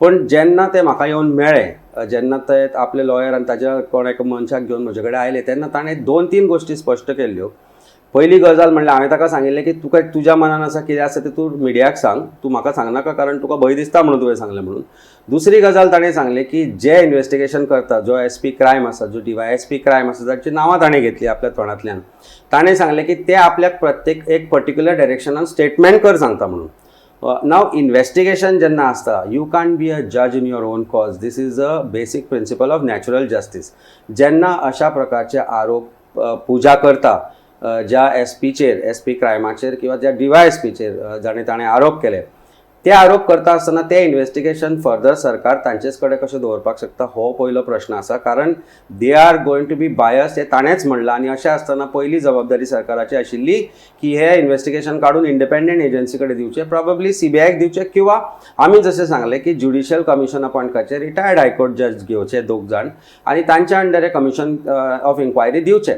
पण जेन्ना ते म्हाका येवन मेळ्ळे, जेन्ना ते आपले लॉयर आनी ताच्या कोण एका मनशाक घेवन म्हजे कडेन आयले, तेन्ना ताणें 2-3 गोश्टी स्पश्ट केल्ल्यो. पहिली गजाल म्हणल्यार हांवें ताका सांगिल्लें की तुका तुज्या मनान आसा कितें आसा तें तूं मिडियाक सांग, तूं म्हाका सांगनाका कारण तुका भंय दिसता म्हणून तुवें सांगलें म्हणून. दुसरी गजाल ताणें सांगलें की जे इन्व्हेस्टिगेशन करता, जो SP क्रायम आसा, जो DYSP क्रायम आसा, जाची नांवां ताणें घेतलीं आपल्या तोंडांतल्यान, ताणें सांगलें की ते आपल्याक प्रत्येक एक पर्टिक्युलर डायरेक्शनान स्टेटमेंट कर सांगता म्हणून. नाव इन्व्हेस्टिगेशन जेन्ना आसता, यू कांट बी अ जज in your own cause. This is a basic principle of natural justice. जेन्ना अशा प्रकारचे आरोप पुजा करता, ज्या SP क्रायमाचेर किंवा ज्या DYSPचेर जाणें ताणें आरोप केले, ते आरोप करता आसतना ते इन्व्हेस्टिगेशन फर्दर सरकार तांचेच कडेन कशें दवरपाक शकता, हो पयलो प्रश्न आसा. कारण they are going to be bias, हें ताणेंच म्हणलां. आनी अशें आसतना पयली जबाबदारी सरकाराची आशिल्ली की हे इन्व्हेस्टिगेशन काडून इंडिपेंडंट एजन्सी कडेन दिवचें, प्रॉबेबली CBIक दिवचें, किंवा आमी जशें सांगलें की ज्युडिशियल कमिशन अपॉयंट करचें, रिटायर्ड हायकोर्ट जज घेवचे 2 जाण, आनी तांच्या अंडर हे कमिशन ऑफ इन्क्वायरी दिवचें.